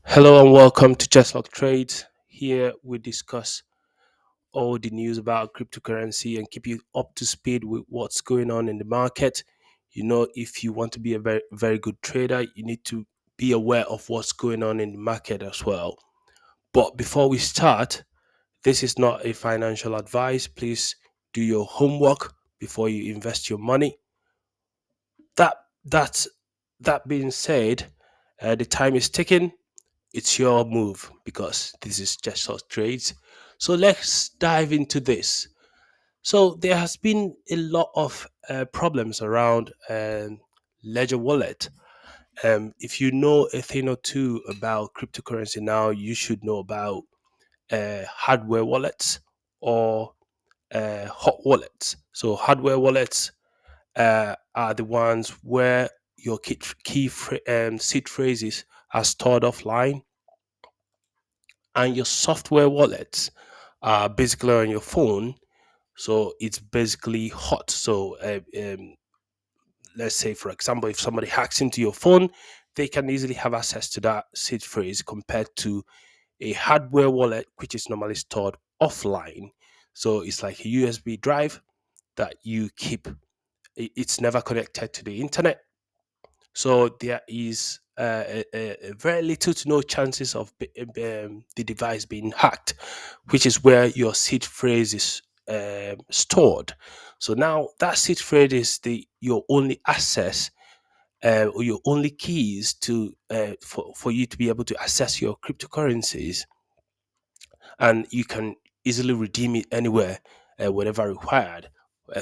Hello and welcome to Chesslock Trades. Here we discuss all the news about cryptocurrency and keep you up to speed with what's going on in the market. If you want to be a very good trader, you need to be aware of what's going on in the market as well. But before we start, this is not a financial advice. Please do your homework before you invest your money. That that's that being said, the time is ticking. It's your move because this is just short trades. So let's dive into this. So there has been a lot of problems around Ledger Wallet. If you know a thing or two about cryptocurrency now, you should know about hardware wallets or hot wallets. So hardware wallets are the ones where your seed phrases are stored offline, and your software wallets are basically on your phone. So it's basically hot. So let's say, for example, if somebody hacks into your phone, they can easily have access to that seed phrase compared to a hardware wallet, which is normally stored offline. So it's like a USB drive that you keep. It's never connected to the internet. So there is a very little to no chances of the device being hacked, which is where your seed phrase is stored. So now that seed phrase is the your only access or your only keys to for you to be able to access your cryptocurrencies, and you can easily redeem it anywhere, whenever required.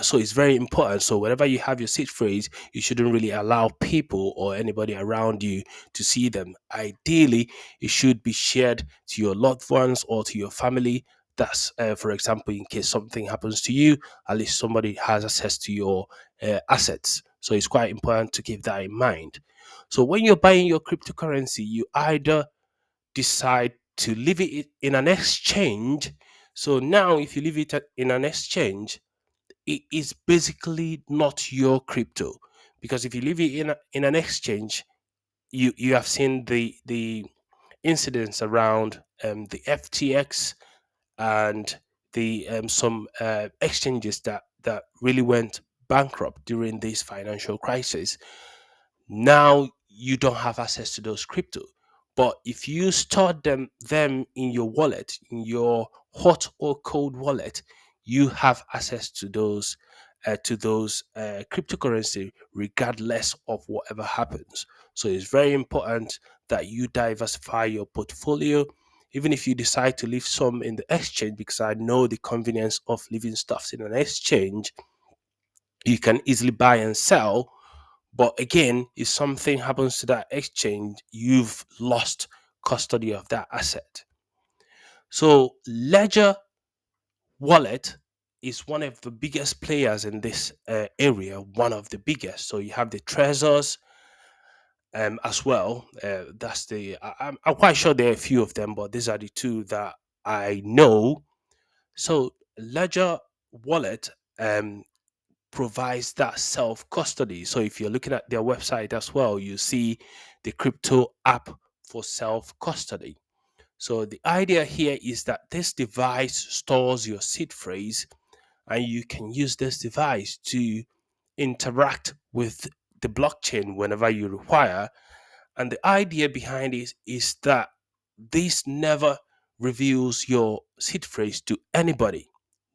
So it's very important. So whenever you have your seed phrase, you shouldn't really allow people or anybody around you to see them. Ideally, it should be shared to your loved ones or to your family. That's, for example, in case something happens to you, at least somebody has access to your assets. So it's quite important to keep that in mind. So when you're buying your cryptocurrency, you either decide to leave it in an exchange. So now, if you leave it in an exchange, it is basically not your crypto, because if you leave it in an exchange, you have seen the incidents around the FTX and the some exchanges that really went bankrupt during this financial crisis. Now you don't have access to those crypto, but if you store them in your wallet, in your hot or cold wallet, you have access to those cryptocurrency regardless of whatever happens. So it's very important that you diversify your portfolio, even if you decide to leave some in the exchange, because I know the convenience of leaving stuffs in an exchange. You can easily buy and sell, but again, if something happens to that exchange, you've lost custody of that asset. So Ledger Wallet is one of the biggest players in this area, one of the biggest. So you have the Trezors as well. I'm quite sure there are a few of them, but these are the two that I know. So Ledger Wallet provides that self custody. So if you're looking at their website as well, you see the crypto app for self custody. So the idea here is that this device stores your seed phrase, and you can use this device to interact with the blockchain whenever you require. And the idea behind it is that this never reveals your seed phrase to anybody,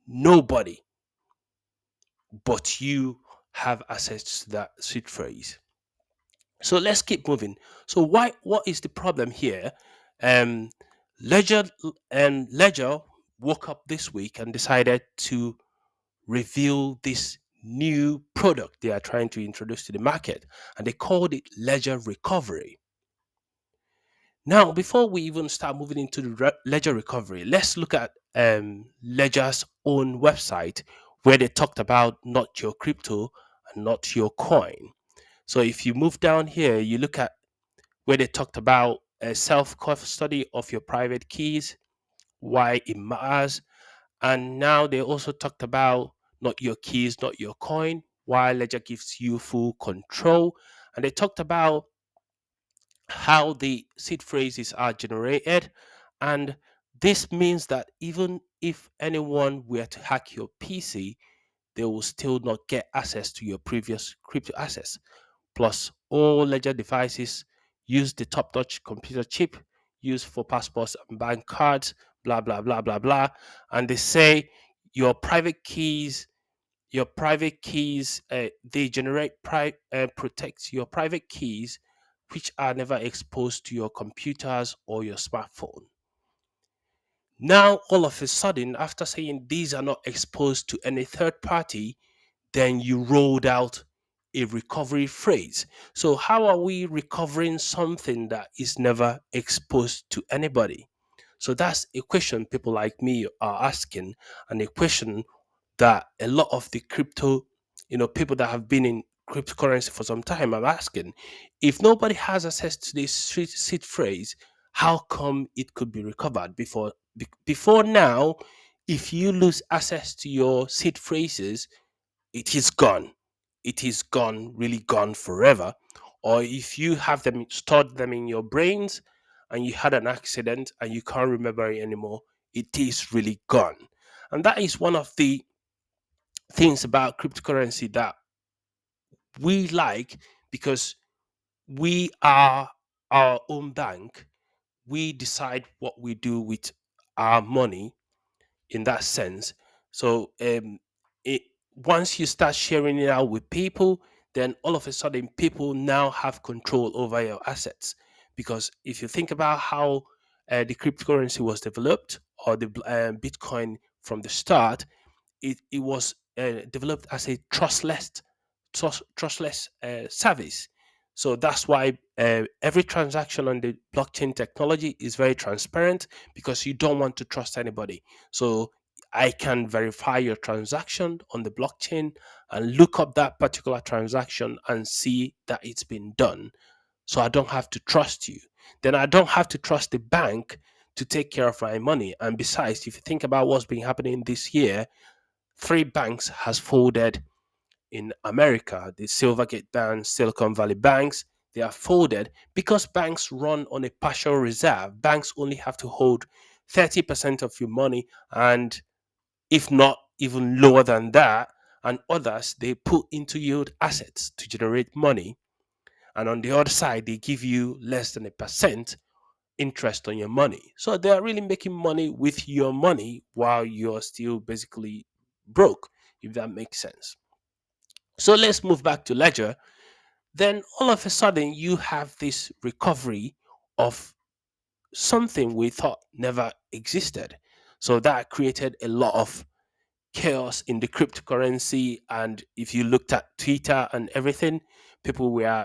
nobody, but you have access to that seed phrase. So let's keep moving. So what is the problem here? Um Ledger Ledger woke up this week and decided to reveal this new product they are trying to introduce to the market, and they called it Ledger Recovery. Now, before we even start moving into the Ledger Recovery, let's look at Ledger's own website, where they talked about not your crypto and not your coin. So if you move down here, you look at where they talked about a self custody of your private keys, why it matters. And now they also talked about not your keys, not your coin, why Ledger gives you full control. And they talked about how the seed phrases are generated. And this means that even if anyone were to hack your PC, they will still not get access to your previous crypto assets. Plus, all ledger devices use the top notch computer chip used for passports and bank cards, blah, blah, blah, blah, blah. And they say your private keys they generate protect your private keys, which are never exposed to your computers or your smartphone. Now all of a sudden, after saying these are not exposed to any third party, then you rolled out a recovery phrase. So how are we recovering something that is never exposed to anybody? So that's a question people like me are asking, and a question that a lot of the crypto, people that have been in cryptocurrency for some time are asking. If nobody has access to this seed phrase, how come it could be recovered before now? If you lose access to your seed phrases, it is gone. It is gone, really gone forever. Or if you have them stored them in your brains and you had an accident and you can't remember it anymore, it is really gone. And that is one of the things about cryptocurrency that we like, because we are our own bank. We decide what we do with our money in that sense. So it once you start sharing it out with people, then all of a sudden people now have control over your assets. Because if you think about how the cryptocurrency was developed, or the Bitcoin from the start, it was developed as a trustless service. So that's why every transaction on the blockchain technology is very transparent, because you don't want to trust anybody. So I can verify your transaction on the blockchain and look up that particular transaction and see that it's been done. So I don't have to trust you. Then I don't have to trust the bank to take care of my money. And besides, if you think about what's been happening this year, three banks has folded in America. The Silvergate Bank, Silicon Valley banks, they are folded because banks run on a partial reserve. Banks only have to hold 30% of your money, and if not even lower than that. And others, they put into yield assets to generate money. And on the other side, they give you less than a percent interest on your money. So they are really making money with your money while you're still basically broke, if that makes sense. So let's move back to Ledger. Then all of a sudden, you have this recovery of something we thought never existed. So that created a lot of chaos in the cryptocurrency. And if you looked at Twitter and everything, people were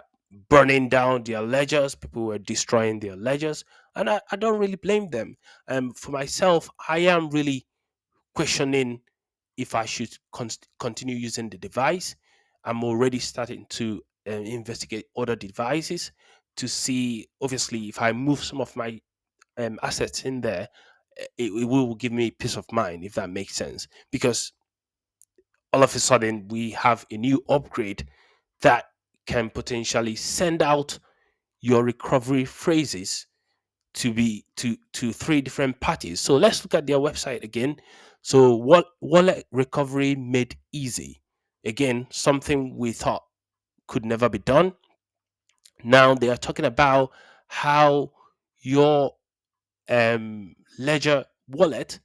burning down their ledgers, people were destroying their ledgers. And I don't really blame them. For myself, I am really questioning if I should continue using the device. I'm already starting to investigate other devices to see, obviously, if I move some of my assets in there, it will give me peace of mind, if that makes sense. Because all of a sudden, we have a new upgrade that can potentially send out your recovery phrases to three different parties. So let's look at their website again. So what wallet recovery made easy. Again, something we thought could never be done. Now they are talking about how your Ledger wallet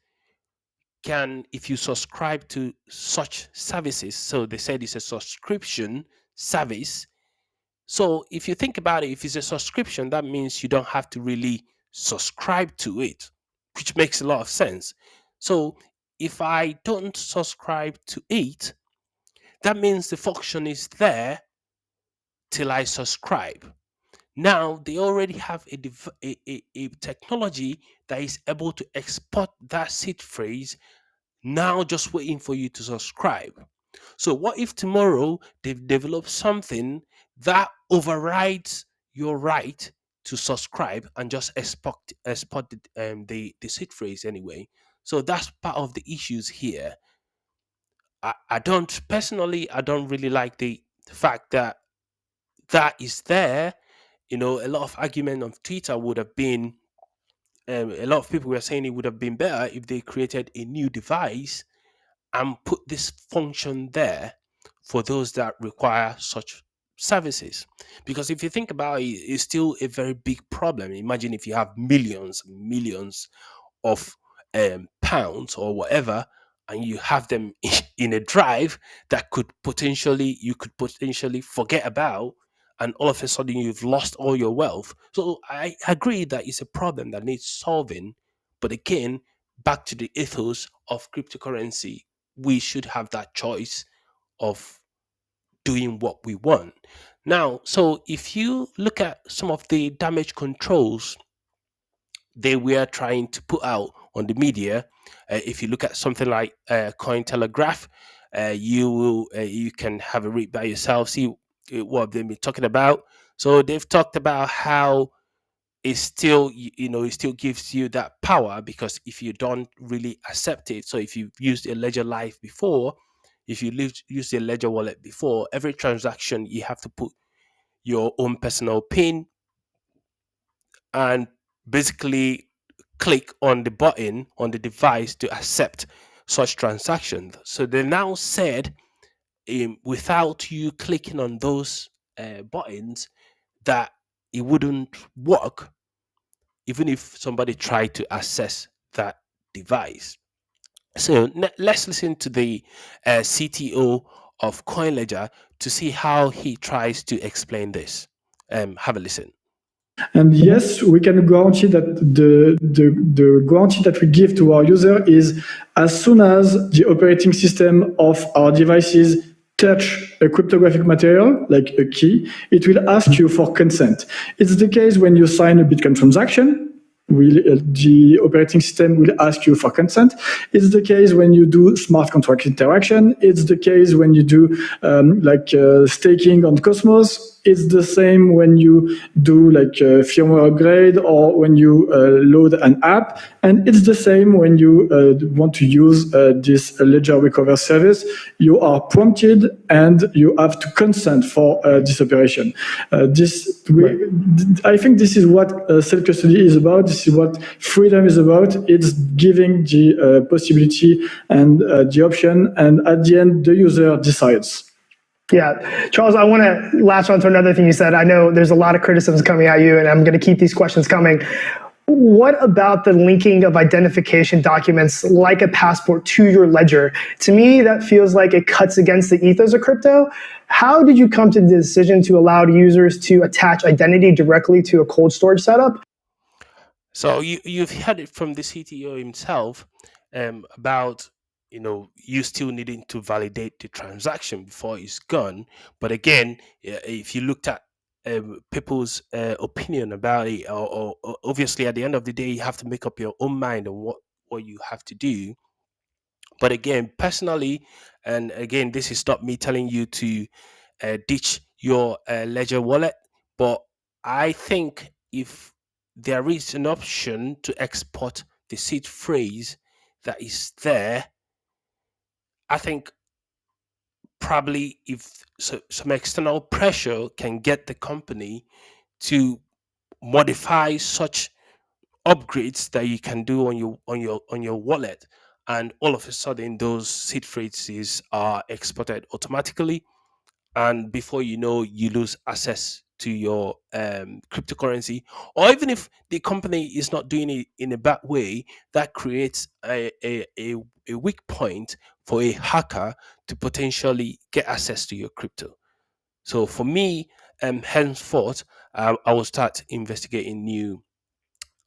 can, if you subscribe to such services. So they said it's a subscription service. So if you think about it, if it's a subscription, that means you don't have to really subscribe to it, which makes a lot of sense. So if I don't subscribe to it, that means the function is there till I subscribe. Now they already have a technology that is able to export that seed phrase, now just waiting for you to subscribe. So what if tomorrow they've developed something that overrides your right to subscribe and just export the seed phrase anyway? So that's part of the issues here. I don't personally, I don't really like the fact that that is there. A lot of argument on Twitter would have been, a lot of people were saying it would have been better if they created a new device and put this function there for those that require such services. Because if you think about it, it's still a very big problem. Imagine if you have millions, millions of pounds or whatever, and you have them in a drive that you could potentially forget about, and all of a sudden you've lost all your wealth. So I agree that it's a problem that needs solving, but again, back to the ethos of cryptocurrency, we should have that choice of doing what we want. Now, so if you look at some of the damage controls they were trying to put out on the media. If you look at something like Cointelegraph, you can have a read by yourself, see what they've been talking about. So they've talked about how it still gives you that power, because if you don't really accept it, so if you've used a Ledger Live before, if you used a Ledger wallet before, every transaction you have to put your own personal pin and basically click on the button on the device to accept such transactions. So they now said, without you clicking on those buttons, that it wouldn't work even if somebody tried to access that device. So let's listen to the CTO of CoinLedger to see how he tries to explain this. Have a listen. And yes, we can guarantee that the guarantee that we give to our user is, as soon as the operating system of our devices touch a cryptographic material, like a key, it will ask you for consent. It's the case when you sign a Bitcoin transaction. The operating system will ask you for consent. It's the case when you do smart contract interaction. It's the case when you do staking on Cosmos. It's the same when you do like a firmware upgrade or when you load an app. And it's the same when you want to use this Ledger Recover service. You are prompted and you have to consent for this operation. I think this is what self-custody is about. This is what freedom is about. It's giving the possibility and the option, and at the end, the user decides. Yeah, Charles, I want to latch on to another thing you said. I know there's a lot of criticisms coming at you, and I'm going to keep these questions coming. What about the linking of identification documents like a passport to your ledger? To me, that feels like it cuts against the ethos of crypto. How did you come to the decision to allow users to attach identity directly to a cold storage setup? So you've heard it from the CTO himself, about you still needing to validate the transaction before it's gone. But again, if you looked at people's opinion about it, or obviously at the end of the day, you have to make up your own mind on what you have to do. But again, personally, and again, this is not me telling you to ditch your Ledger wallet, but I think if there is an option to export the seed phrase that is there, I think probably if some external pressure can get the company to modify such upgrades that you can do on your wallet, and all of a sudden those seed phrases are exported automatically, and before you know, you lose access to your cryptocurrency. Or even if the company is not doing it in a bad way, that creates a weak point for a hacker to potentially get access to your crypto. So for me, henceforth, I will start investigating new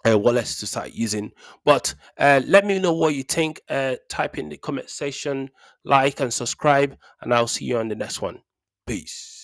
wallets to start using. But let me know what you think. Type in the comment section, like and subscribe, and I'll see you on the next one. Peace.